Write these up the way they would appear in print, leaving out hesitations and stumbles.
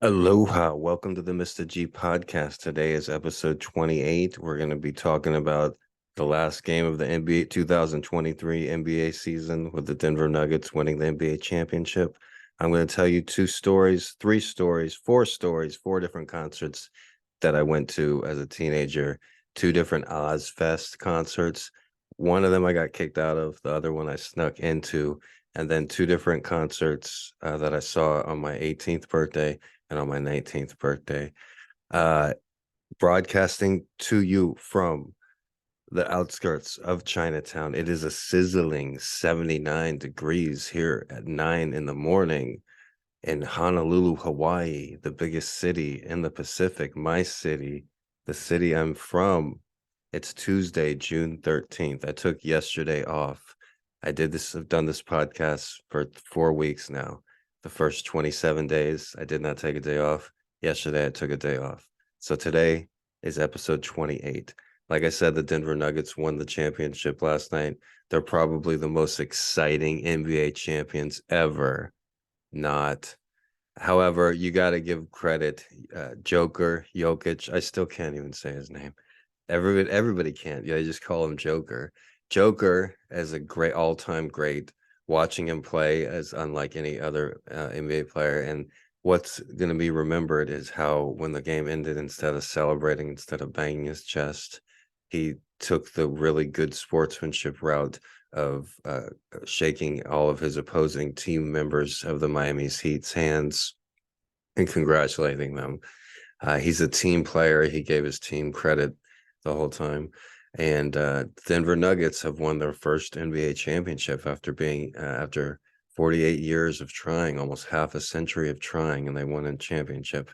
Aloha, welcome to the Mr.G podcast. Today is episode 28. We're going to be talking about the last game of the NBA 2023 NBA season with the Denver Nuggets winning the NBA championship. I'm going to tell you four stories, four different concerts that I went to as a teenager, two different Ozzfest concerts. One of them I got kicked out of, the other one I snuck into, and then two different concerts that I saw on my 18th birthday and on my 19th birthday. Uh, Broadcasting to you from the outskirts of Chinatown. It is a sizzling 79 degrees here at 9 in the morning in Honolulu, Hawaii, the biggest city in the Pacific, my city, the city I'm from. It's Tuesday, June 13th. I took yesterday off. I've done this podcast for 4 weeks now. The first 27 days, I did not take a day off. Yesterday, I took a day off. So today is episode 28. Like I said, the Denver Nuggets won the championship last night. They're probably the most exciting NBA champions ever. Not. However, you got to give credit. Joker, Jokic, I still can't even say his name. Everybody can't. Yeah, they just call him Joker. Joker as a great all-time great. Watching him play as unlike any other NBA player. And what's going to be remembered is how when the game ended, instead of celebrating, instead of banging his chest, he took the really good sportsmanship route of shaking all of his opposing team members of the Miami Heat's hands and congratulating them. He's a team player. He gave his team credit the whole time. And Denver Nuggets have won their first NBA championship after 48 years of trying, almost half a century of trying, and they won a championship.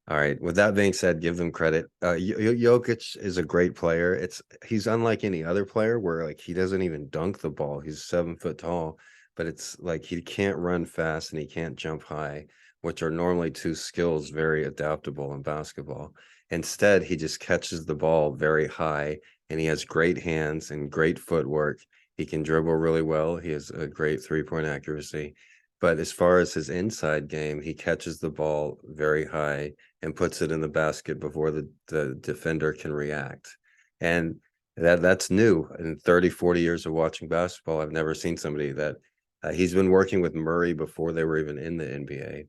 All right. With that being said, give them credit. Jokic is a great player. He's unlike any other player where like he doesn't even dunk the ball. He's 7 foot tall, but it's like he can't run fast and he can't jump high, which are normally two skills very adaptable in basketball. Instead, he just catches the ball very high and he has great hands and great footwork. He can dribble really well. He has a great three-point accuracy. But as far as his inside game, he catches the ball very high and puts it in the basket before the defender can react. And that's new. In 30, 40 years of watching basketball, I've never seen somebody that he's been working with Murray before they were even in the NBA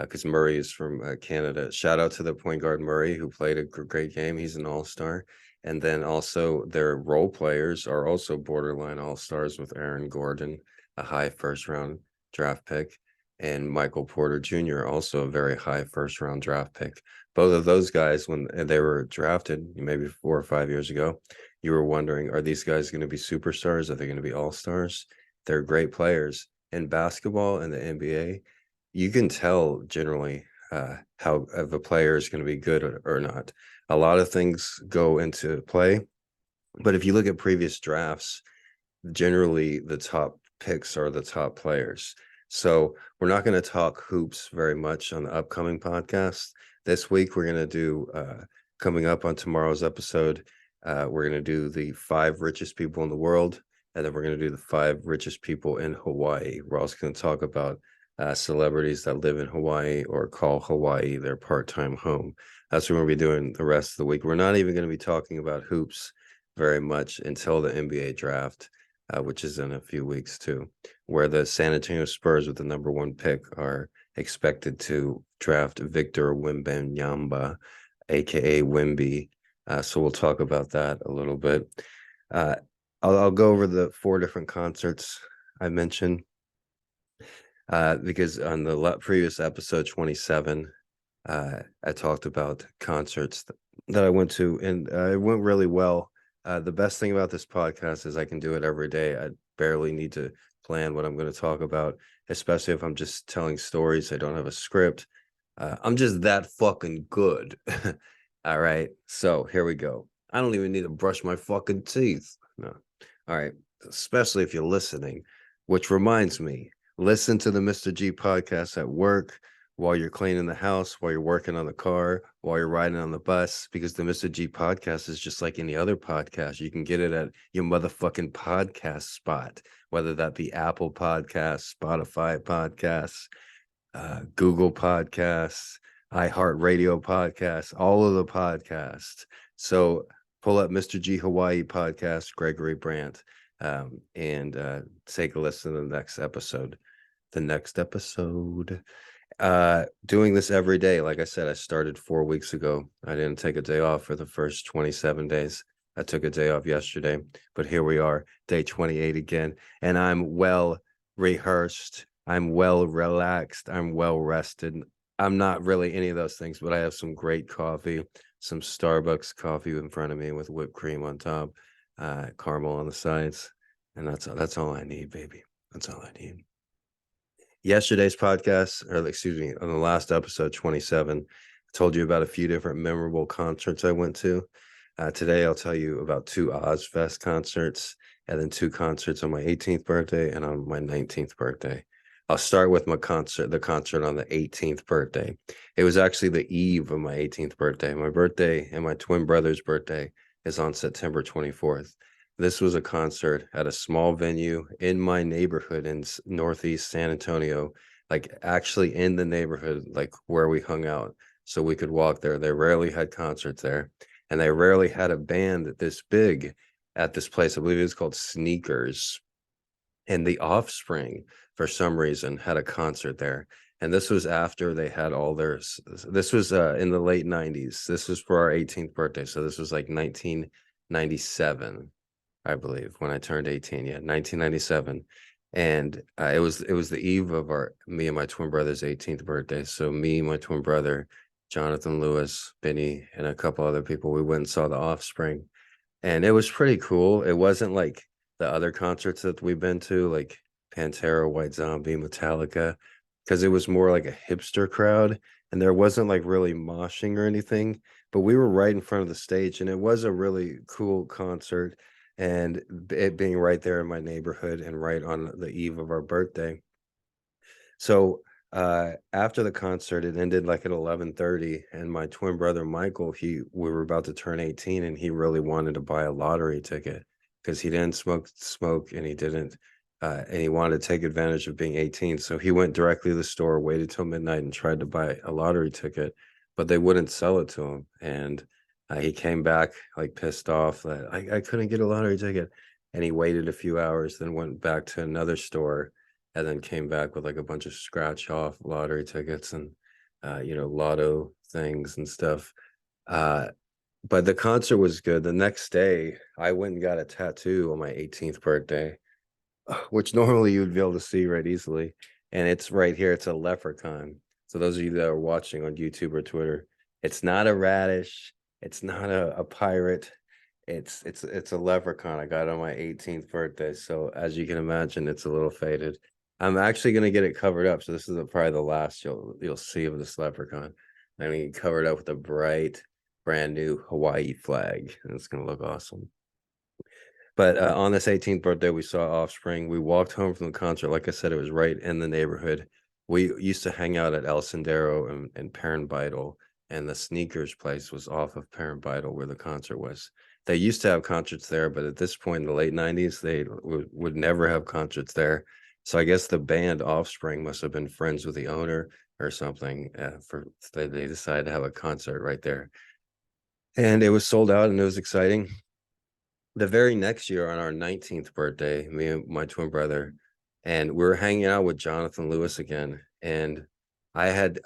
because Murray is from Canada. Shout out to the point guard Murray, who played a great game. He's an all-star. And then also their role players are also borderline all-stars with Aaron Gordon, a high first-round draft pick, and Michael Porter Jr., also a very high first-round draft pick. Both of those guys, when they were drafted, maybe 4 or 5 years ago, you were wondering, are these guys going to be superstars? Are they going to be all-stars? They're great players. In basketball and the NBA, you can tell generally how if a player is going to be good or not. A lot of things go into play, but if you look at previous drafts, generally the top picks are the top players. So we're not going to talk hoops very much on the upcoming podcast. This week we're going to do coming up on tomorrow's episode. We're going to do the 5 richest people in the world, and then we're going to do the 5 richest people in Hawaii. We're also going to talk about celebrities that live in Hawaii or call Hawaii their part-time home. That's what we're going to be doing the rest of the week. We're not even going to be talking about hoops very much until the NBA draft, which is in a few weeks too, where the San Antonio Spurs with the #1 pick are expected to draft Victor Wembanyama, aka Wemby. So we'll talk about that a little bit. I'll go over the 4 different concerts I mentioned because on the previous episode 27, I talked about concerts that I went to, and it went really well. The best thing about this podcast is I can do it every day. I barely need to plan what I'm going to talk about, especially if I'm just telling stories. I don't have a script. I'm just that fucking good. All right. So here we go. I don't even need to brush my fucking teeth. No. All right. Especially if you're listening, which reminds me, listen to the Mr.G podcast at work, while you're cleaning the house, while you're working on the car, while you're riding on the bus, because the Mr.G podcast is just like any other podcast. You can get it at your motherfucking podcast spot, whether that be Apple Podcasts, Spotify Podcasts, Google Podcasts, iHeartRadio podcast, all of the podcasts. So pull up Mr.G Hawaii podcast, Gregory Brandt, and take a listen to the next episode. Doing this every day. Like I said, I started 4 weeks ago. I didn't take a day off for the first 27 days. I took a day off yesterday, but here we are, day 28 again, and I'm well rehearsed. I'm well relaxed. I'm well rested. I'm not really any of those things, but I have some great coffee, some Starbucks coffee in front of me with whipped cream on top, caramel on the sides, and that's all I need, baby. That's all I need. Yesterday's podcast, or excuse me, on the last episode 27, I told you about a few different memorable concerts I went to. Today I'll tell you about two Ozzfest concerts, and then two concerts on my 18th birthday and on my 19th birthday. I'll start with the concert on the 18th birthday. It was actually the eve of my 18th birthday. My birthday and my twin brother's birthday is on September 24th. This was a concert at a small venue in my neighborhood in Northeast San Antonio, like actually in the neighborhood, like where we hung out, so we could walk there. They rarely had concerts there, and they rarely had a band this big at this place. I believe it was called Sneakers, and the Offspring, for some reason, had a concert there. And this was after they had all their, this was in the late 90s. This was for our 18th birthday. So this was like 1997. I believe, when I turned 18, 1997. And it was the eve of me and my twin brother's 18th birthday. So me, my twin brother, Jonathan Lewis, Benny, and a couple other people, we went and saw the Offspring. And it was pretty cool. It wasn't like the other concerts that we've been to, like Pantera, White Zombie, Metallica, because it was more like a hipster crowd, and there wasn't like really moshing or anything, but we were right in front of the stage, and it was a really cool concert. And it being right there in my neighborhood and right on the eve of our birthday. So after the concert, it ended like at 11:30, and my twin brother Michael, we were about to turn 18, and he really wanted to buy a lottery ticket because he didn't smoke, and he didn't and he wanted to take advantage of being 18. So he went directly to the store, waited till midnight, and tried to buy a lottery ticket, but they wouldn't sell it to him. And he came back like pissed off that I couldn't get a lottery ticket, and he waited a few hours, then went back to another store, and then came back with like a bunch of scratch off lottery tickets and lotto things and stuff. But the concert was good. The next day I went and got a tattoo on my 18th birthday, which normally you would be able to see right easily, and it's right here. It's a leprechaun. So those of you that are watching on YouTube or Twitter, it's not a radish, it's not a pirate, it's a leprechaun. I got it on my 18th birthday, so as you can imagine, it's a little faded. I'm actually going to get it covered up, so this is probably the last you'll see of this leprechaun. I'm going to cover it up with a bright brand new Hawaii flag, and it's going to look awesome. But on this 18th birthday, we saw Offspring. We walked home from the concert. Like I said, it was right in the neighborhood. We used to hang out at El Sendero and Parent Vital, and the Sneakers place was off of Parent Vital where the concert was. They used to have concerts there, but at this point in the late 90s, they would never have concerts there. So I guess the band Offspring must have been friends with the owner or something. They decided to have a concert right there. And it was sold out, and it was exciting. The very next year, on our 19th birthday, me and my twin brother, and we were hanging out with Jonathan Lewis again, and I had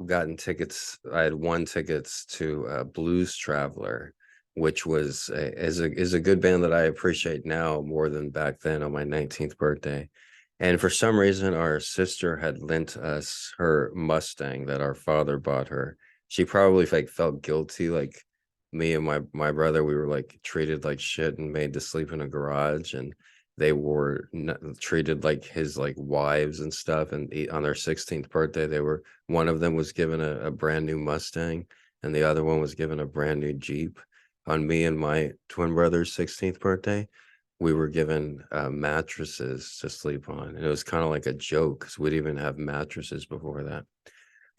gotten tickets. I had won tickets to Blues Traveler, which is a good band that I appreciate now more than back then on my 19th birthday. And for some reason, our sister had lent us her Mustang that our father bought her. She probably like felt guilty, like me and my brother, we were like treated like shit and made to sleep in a garage, and they were treated like his like wives and stuff. And on their 16th birthday, one of them was given a brand new Mustang, and the other one was given a brand new Jeep. On me and my twin brother's 16th birthday, we were given mattresses to sleep on, and it was kind of like a joke because we didn't even have mattresses before that.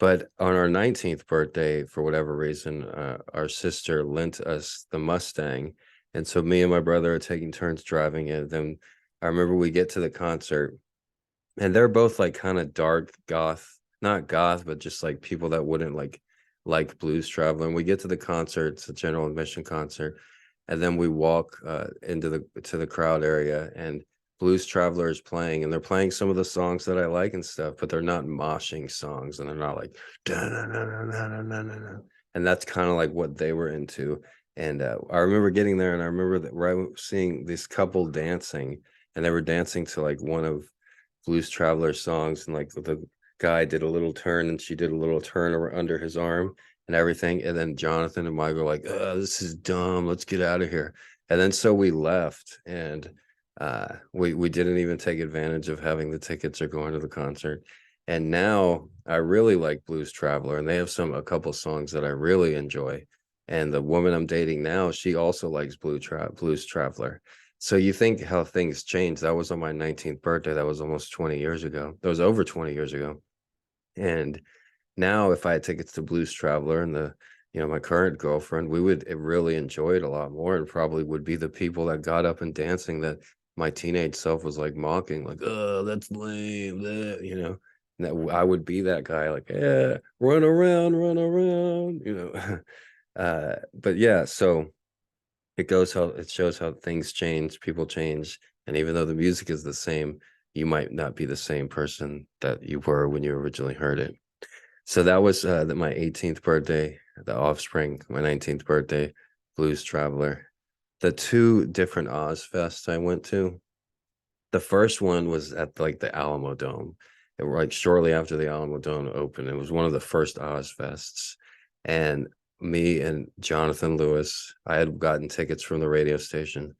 But on our 19th birthday, for whatever reason, our sister lent us the Mustang. And so me and my brother are taking turns driving it. Then I remember we get to the concert, and they're both like kind of dark goth, not goth, but just like people that wouldn't like Blues Traveler. And we get to the concert, it's a general admission concert, and then we walk into the crowd area, and Blues Traveler is playing, and they're playing some of the songs that I like and stuff, but they're not moshing songs, and they're not like "Da-na-na-na-na-na-na-na-na." And that's kind of like what they were into. And I remember getting there, and I remember that right seeing this couple dancing, and they were dancing to like one of Blues Traveler songs, and like the guy did a little turn and she did a little turn under his arm and everything. And then Jonathan and Mike were like, this is dumb. Let's get out of here. And then so we left, and we didn't even take advantage of having the tickets or going to the concert. And now I really like Blues Traveler, and they have a couple songs that I really enjoy. And the woman I'm dating now, she also likes Blues Traveler. So you think how things change. That was on my 19th birthday. That was almost 20 years ago. That was over 20 years ago. And now if I had tickets to Blues Traveler and my current girlfriend, we would really enjoy it a lot more, and probably would be the people that got up and dancing that my teenage self was like mocking, like, oh, that's lame, and that I would be that guy, like, yeah, run around, but yeah, so it shows how things change, people change, and even though the music is the same, you might not be the same person that you were when you originally heard it. So that was my 18th birthday, the Offspring, my 19th birthday, Blues Traveler. The two different Ozzfests I went to. The first one was at like the Alamo Dome. It was like shortly after the Alamo Dome opened. It was one of the first Ozzfests. And me and Jonathan Lewis, I had gotten tickets from the radio station,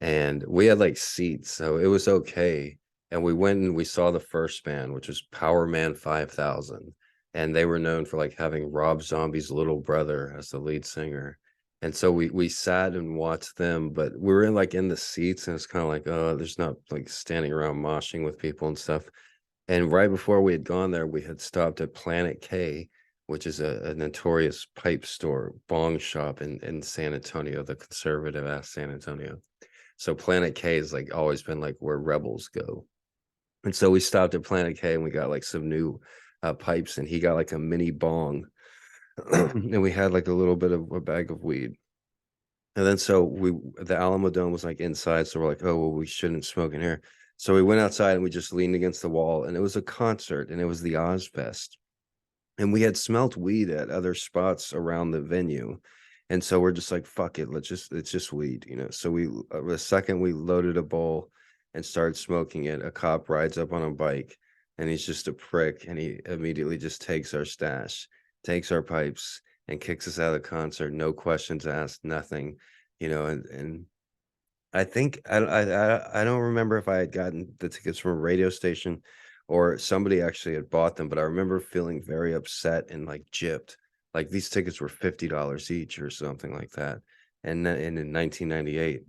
and we had like seats, so it was okay. And we went and we saw the first band, which was Power Man 5000, and they were known for like having Rob Zombie's little brother as the lead singer. And so we sat and watched them, but we were in the seats, and it's kind of like, oh, there's not like standing around moshing with people and stuff. And right before we had gone there, we had stopped at Planet K, which is a notorious pipe store, bong shop in San Antonio, the conservative ass San Antonio. So Planet K has like always been like where rebels go. And so we stopped at Planet K, and we got like some new pipes, and he got like a mini bong. And we had like a little bit of a bag of weed. And then so the Alamo Dome was like inside, so we're like, oh well, we shouldn't smoke in here. So we went outside and we just leaned against the wall, and it was a concert, and it was the Ozzfest. And we had smelt weed at other spots around the venue. And so we're just like, fuck it, it's just weed. So the second we loaded a bowl and started smoking it, a cop rides up on a bike, and he's just a prick, and he immediately just takes our stash, takes our pipes, and kicks us out of the concert, no questions asked, nothing. And I think I don't remember if I had gotten the tickets from a radio station or somebody actually had bought them, but I remember feeling very upset and like gypped. Like these tickets were $50 each or something like that. And in 1998.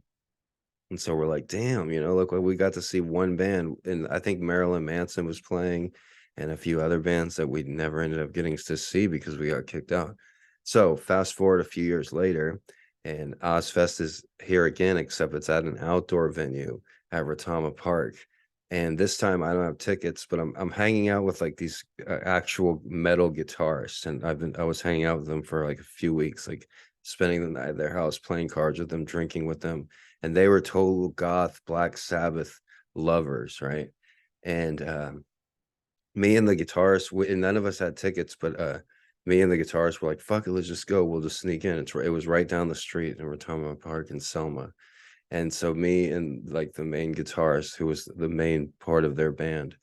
And so we're like, damn, look, we got to see one band. And I think Marilyn Manson was playing, and a few other bands that we never ended up getting to see because we got kicked out. So fast forward a few years later, and Ozfest is here again, except it's at an outdoor venue at Retama Park. And this time I don't have tickets, but I'm hanging out with like these actual metal guitarists, and I was hanging out with them for like a few weeks, like spending the night at their house, playing cards with them, drinking with them, and they were total goth Black Sabbath lovers, right? And me and the guitarist, and none of us had tickets, but me and the guitarist were like, fuck it, let's just go, we'll just sneak in. It was right down the street in Retama Park in Selma. And so me and like the main guitarist, who was the main part of their band,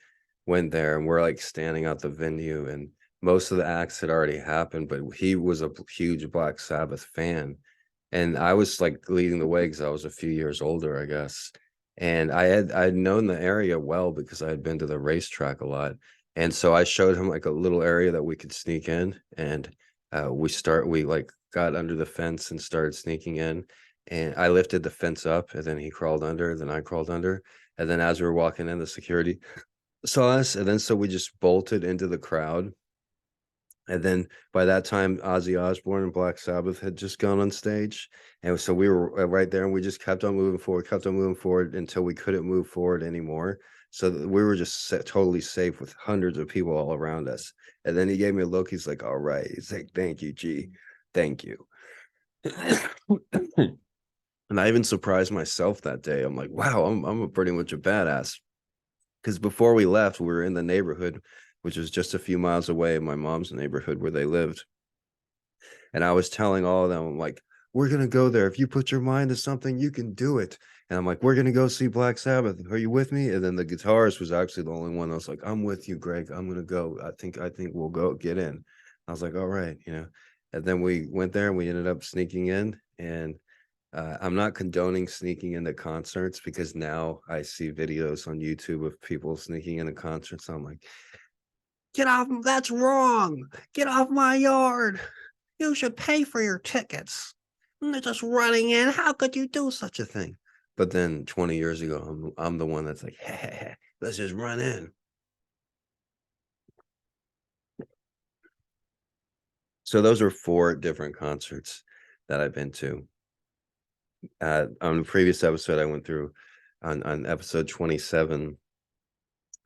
went there, and we're like standing out the venue, and most of the acts had already happened, but he was a huge Black Sabbath fan, and I was like leading the way because I was a few years older, I guess. And I'd known the area well because I had been to the racetrack a lot. And so I showed him like a little area that we could sneak in, and we like got under the fence and started sneaking in. And I lifted the fence up, and then he crawled under, then I crawled under. And then as we were walking in, the security saw us, and then so we just bolted into the crowd. And then by that time, Ozzy Osbourne and Black Sabbath had just gone on stage. And so we were right there, and we just kept on moving forward until we couldn't move forward anymore. So we were just totally safe with hundreds of people all around us. And then he gave me a look. He's like, all right. He's like, thank you, G. Thank you. And I even surprised myself that day. I'm like, wow, I'm a pretty much a badass. Because before we left, we were in the neighborhood, which was just a few miles away, my mom's neighborhood where they lived. And I was telling all of them, I'm like, we're gonna go there. If you put your mind to something, you can do it. And I'm like, we're gonna go see Black Sabbath. Are you with me? And then the guitarist was actually the only one that was like, I'm with you, Greg. I'm gonna go. I think we'll go get in. I was like, all right, you know. And then we went there and we ended up sneaking in. And I'm not condoning sneaking into concerts because now I see videos on YouTube of people sneaking into concerts. I'm like, get off, that's wrong. Get off my yard. You should pay for your tickets. And they're just running in. How could you do such a thing? But then 20 years ago, I'm the one that's like, hey, let's just run in. So those are 4 different concerts that I've been to. On the previous episode, I went through on episode 27.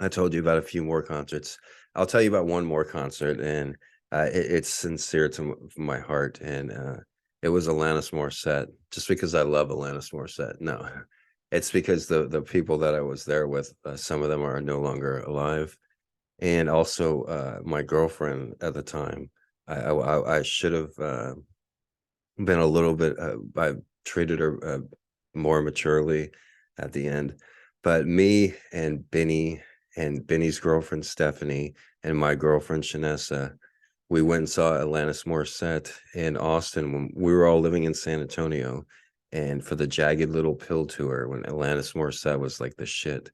I told you about a few more concerts. I'll tell you about one more concert, and it's sincere to my heart, and it was Alanis Morissette. Just because I love Alanis Morissette, no, it's because the people that I was there with, some of them are no longer alive, and also my girlfriend at the time. I should have been a little bit. I treated her more maturely at the end, but me and Benny's girlfriend Stephanie and my girlfriend Shanessa, we went and saw Alanis Morissette in Austin when we were all living in San Antonio, and for the Jagged Little Pill tour when Alanis Morissette was like the shit.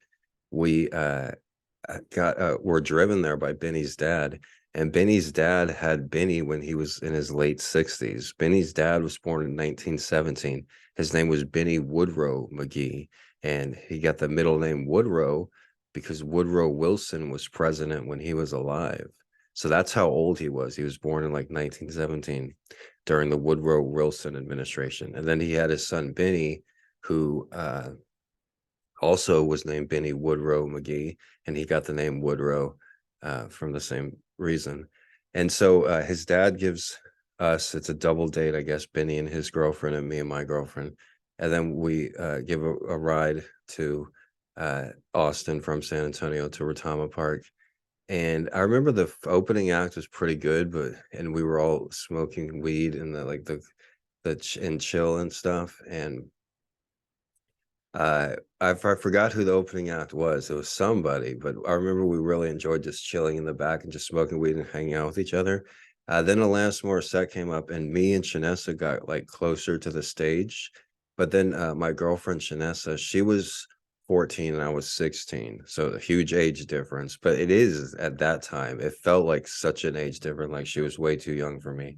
We were driven there by Benny's dad, and Benny's dad had Benny when he was in his late 60s. Benny's dad was born in 1917. His name was Benny Woodrow McGee, and he got the middle name Woodrow because Woodrow Wilson was president when he was alive. So that's how old he was. He was born in like 1917 during the Woodrow Wilson administration. And then he had his son Benny, who also was named Benny Woodrow McGee, and he got the name Woodrow from the same reason. And so his dad gives us, it's a double date, I guess, Benny and his girlfriend and me and my girlfriend. And then we give a ride to Austin from San Antonio to Retama Park. And I remember the opening act was pretty good, and we were all smoking weed and and chill and stuff. And I forgot who the opening act was. It was somebody, but I remember we really enjoyed just chilling in the back and just smoking weed and hanging out with each other. Then Alanis Morissette came up, and me and Shanessa got like closer to the stage. But then my girlfriend Shanessa, she was 14 and I was 16, so a huge age difference. But it is at that time, it felt like such an age difference. Like she was way too young for me,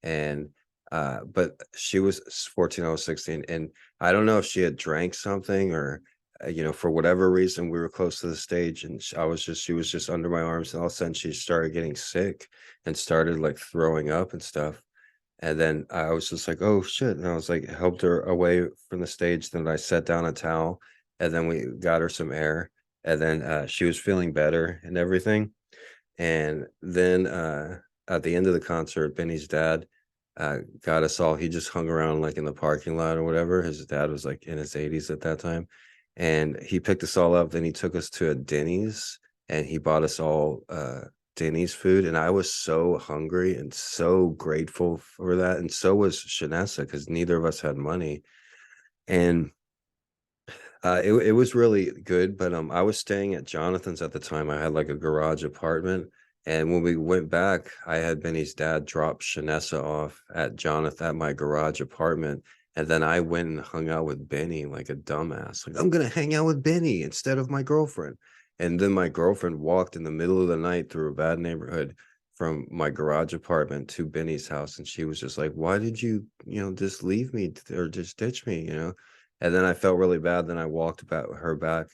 and but she was 14, I was 16, and I don't know if she had drank something or, for whatever reason, we were close to the stage and she was just under my arms. And all of a sudden she started getting sick and started like throwing up and stuff. And then I was just like, oh shit. And I was like, helped her away from the stage. Then I set down a towel and then we got her some air. And then she was feeling better and everything. And then at the end of the concert, Benny's dad got us all. He just hung around like in the parking lot or whatever. His dad was like in his 80s at that time. And he picked us all up. Then he took us to a Denny's and he bought us all Denny's food. And I was so hungry and so grateful for that. And so was Shanessa because neither of us had money. And it was really good, but I was staying at Jonathan's at the time. I had like a garage apartment, and when we went back, I had Benny's dad drop Shanessa off at my garage apartment, and then I went and hung out with Benny like a dumbass. Like I'm gonna hang out with Benny instead of my girlfriend, and then my girlfriend walked in the middle of the night through a bad neighborhood from my garage apartment to Benny's house, and she was just like, "Why did you, just leave me or just ditch me?" And then I felt really bad. Then I walked her back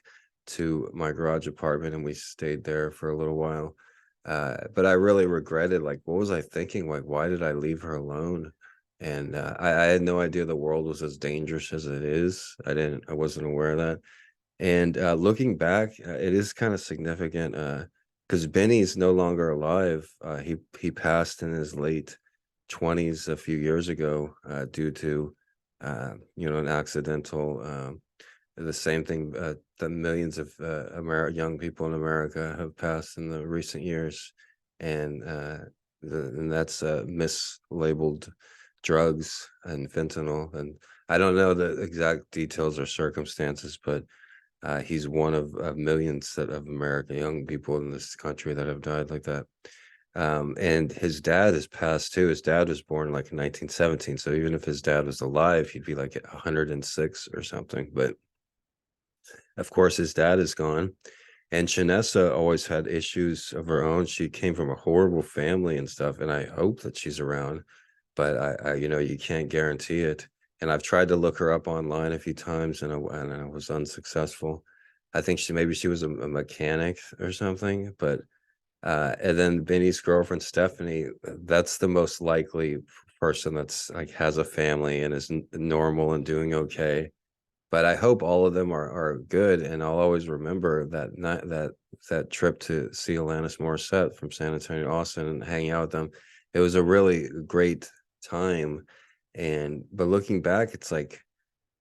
to my garage apartment and we stayed there for a little while. But I really regretted, like, what was I thinking? Like, why did I leave her alone? And I had no idea the world was as dangerous as it is. I wasn't aware of that. And looking back, it is kind of significant because Benny is no longer alive. He passed in his late 20s a few years ago due to an accidental. The same thing that millions of young people in America have passed in the recent years, and and that's mislabeled drugs and fentanyl. And I don't know the exact details or circumstances, but he's one of millions of American young people in this country that have died like that. And his dad has passed too. His dad was born like in 1917. So even if his dad was alive, he'd be like 106 or something. But of course, his dad is gone. And Shanessa always had issues of her own. She came from a horrible family and stuff. And I hope that she's around, but you can't guarantee it. And I've tried to look her up online a few times, and I was unsuccessful. I think maybe she was a mechanic or something. But and then Benny's girlfriend Stephanie, that's the most likely person that's like has a family and is normal and doing okay. But I hope all of them are good, and I'll always remember that night, that trip to see Alanis Morissette from San Antonio to Austin and hanging out with them. It was a really great time. And but looking back, it's like,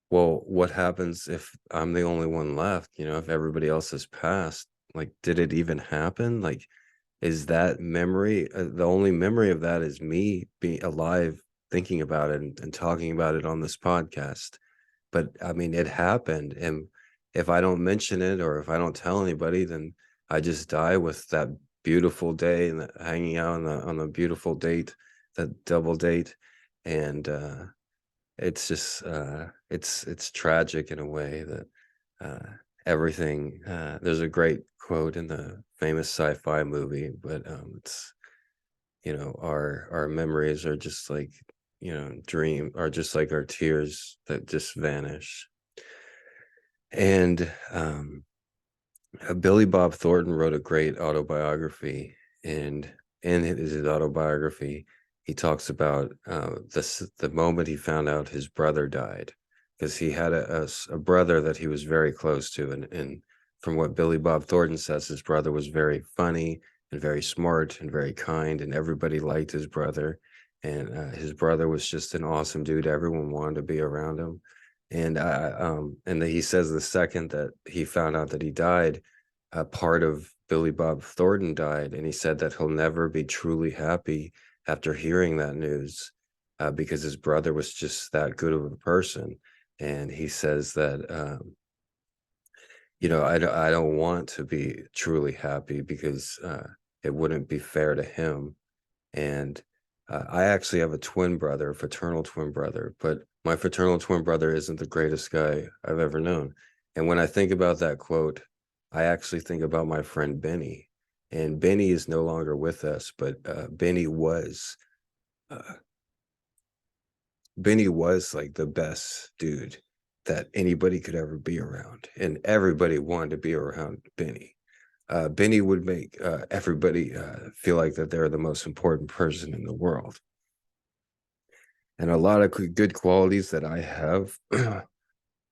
well, what happens if I'm the only one left? If everybody else has passed, like, did it even happen? Like, is that memory the only memory of that is me being alive, thinking about it and talking about it on this podcast? But I mean, it happened, and if I don't mention it or if I don't tell anybody, then I just die with that beautiful day and hanging out on the beautiful date, that double date. And it's just it's tragic in a way that uh everything there's a great quote in the famous sci-fi movie, but it's our memories are just like dream are just like our tears that just vanish. And Billy Bob Thornton wrote a great autobiography, and in his autobiography, he talks about the moment he found out his brother died, because he had a brother that he was very close to, and from what Billy Bob Thornton says, his brother was very funny and very smart and very kind, and everybody liked his brother, and his brother was just an awesome dude. Everyone wanted to be around him. And he says the second that he found out that he died, a part of Billy Bob Thornton died, and he said that he'll never be truly happy after hearing that news, because his brother was just that good of a person. And he says that I don't want to be truly happy because it wouldn't be fair to him. And I actually have a twin brother, a fraternal twin brother, but my fraternal twin brother isn't the greatest guy I've ever known. And when I think about that quote, I actually think about my friend Benny. And Benny is no longer with us, but uh, Benny was like the best dude that anybody could ever be around, and everybody wanted to be around Benny. Benny would make everybody feel like that they're the most important person in the world. And a lot of good qualities that I have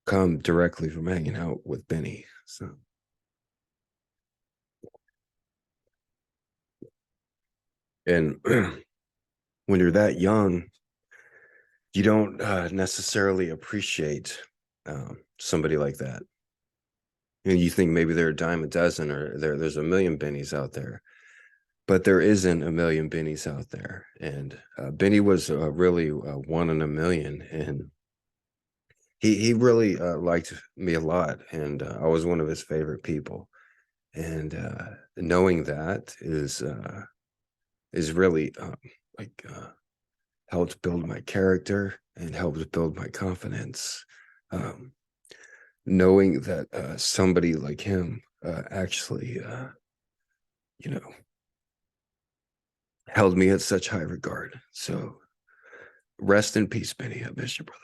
come directly from hanging out with Benny. So, and when you're that young, you don't necessarily appreciate somebody like that. And you think maybe they're a dime a dozen, or there's a million Bennies out there, but there isn't a million Bennies out there. And Benny was really one in a million, and he really liked me a lot, and I was one of his favorite people. And knowing that is really like helped build my character and helped build my confidence. Um, Knowing that somebody like him actually, you know, held me at such high regard. So rest in peace, Benny. I miss you, brother.